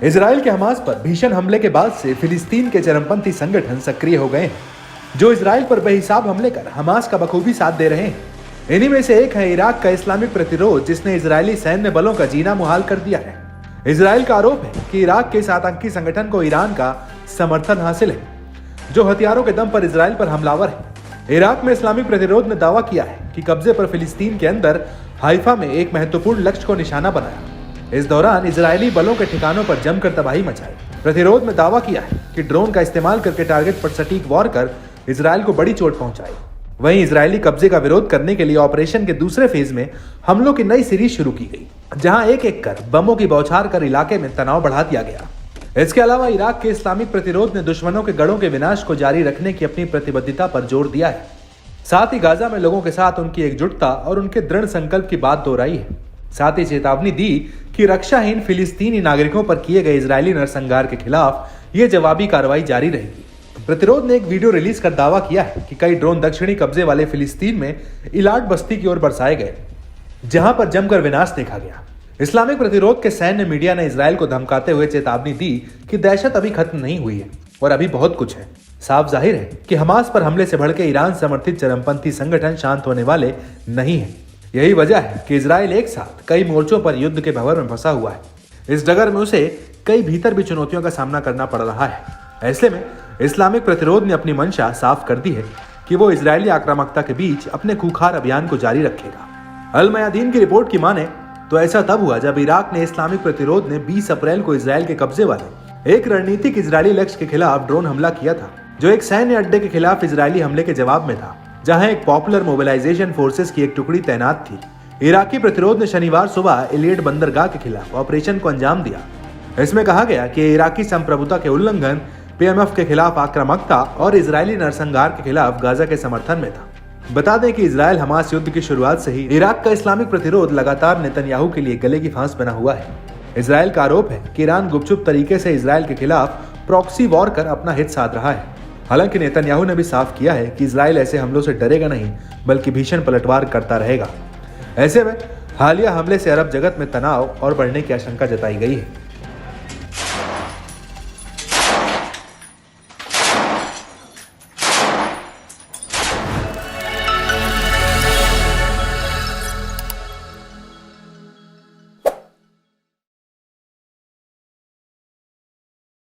Israel के Hamas पर भीषण हमले के बाद से फिलिस्तीन के चरमपंथी संगठन सक्रिय हो गए हैं, जो इजराइल पर बेहिसाब हमले कर हमास का बखूबी साथ दे रहे हैं। इन्हीं में से एक है इराक का इस्लामिक प्रतिरोध, जिसने इजरायली सैन्य बलों का जीना मुहाल कर दिया है। इजराइल का आरोप है कि इराक के इस आतंकी संगठन को ईरान का समर्थन हासिल है, जो हथियारों के दम पर इजराइल पर हमलावर है। इराक में इस्लामिक प्रतिरोध ने दावा किया है कि कब्जे पर फिलिस्तीन के अंदर हाइफा में एक महत्वपूर्ण लक्ष्य को निशाना बनाया। इस दौरान इजरायली बलों के ठिकानों पर जमकर तबाही मचाई। प्रतिरोध में दावा किया है कि ड्रोन का इस्तेमाल करके टारगेट पर सटीक वार कर इजराइल को बड़ी चोट पहुंचाई। वहीं इजरायली कब्जे का विरोध करने के लिए ऑपरेशन के दूसरे फेज में हमलों की नई सीरीज शुरू की गई, जहां एक एक कर बमों की बौछार कर इलाके में तनाव बढ़ा दिया गया। इसके अलावा इराक के इस्लामिक प्रतिरोध ने दुश्मनों के गढ़ों के विनाश को जारी रखने की अपनी प्रतिबद्धता पर जोर दिया है। साथ ही गाजा में लोगों के साथ उनकी एकजुटता और उनके दृढ़ संकल्प की बात दोहराई है। साथ ही चेतावनी दी कि रक्षाहीन फिलिस्तीनी नागरिकों पर किए गए इजरायली नरसंहार के खिलाफ ये जवाबी कार्रवाई जारी रहेगी। प्रतिरोध ने एक वीडियो रिलीज कर दावा किया है कि कई ड्रोन दक्षिणी कब्जे वाले फिलिस्तीन में इलाट बस्ती की ओर बरसाए गए, जहां पर जमकर विनाश देखा गया। इस्लामिक प्रतिरोध के सैन्य मीडिया ने इजराइल को धमकाते हुए चेतावनी दी कि दहशत अभी खत्म नहीं हुई है और अभी बहुत कुछ है। साफ जाहिर है कि हमास पर हमले से भड़के ईरान समर्थित चरमपंथी संगठन शांत होने वाले नहीं है। यही वजह है कि इजराइल एक साथ कई मोर्चों पर युद्ध के भंवर में फंसा हुआ है। इस डगर में उसे कई भीतर भी चुनौतियों का सामना करना पड़ रहा है। ऐसे में इस्लामिक प्रतिरोध ने अपनी मंशा साफ कर दी है कि वो इजरायली आक्रामकता के बीच अपने खूंखार अभियान को जारी रखेगा। अल मयादीन की रिपोर्ट की माने तो ऐसा तब हुआ जब इराक ने इस्लामिक प्रतिरोध ने 20 अप्रैल को इजराइल के कब्जे वाले एक रणनीतिक इजरायली लक्ष्य के खिलाफ ड्रोन हमला किया था, जो एक सैन्य अड्डे के खिलाफ इजरायली हमले के जवाब में था, जहां एक पॉपुलर मोबिलाइजेशन फोर्सेस की एक टुकड़ी तैनात थी। इराकी प्रतिरोध ने शनिवार सुबह इलियट बंदरगाह के खिलाफ ऑपरेशन को अंजाम दिया। इसमें कहा गया कि इराकी संप्रभुता के उल्लंघन, पीएमएफ के खिलाफ आक्रामकता और इजरायली नरसंहार के खिलाफ गाजा के समर्थन में था। बता दें कि इजराइल हमास युद्ध की शुरुआत से ही इराक का इस्लामिक प्रतिरोध लगातार नेतन्याहू के लिए गले की फांस बना हुआ है। इजराइल का आरोप है कि ईरान गुपचुप तरीके से इजराइल के खिलाफ प्रॉक्सी वॉर कर अपना हित साध रहा है। हालांकि नेतन्याहू ने भी साफ किया है कि इजराइल ऐसे हमलों से डरेगा नहीं, बल्कि भीषण पलटवार करता रहेगा। ऐसे में हालिया हमले से अरब जगत में तनाव और बढ़ने की आशंका जताई गई है।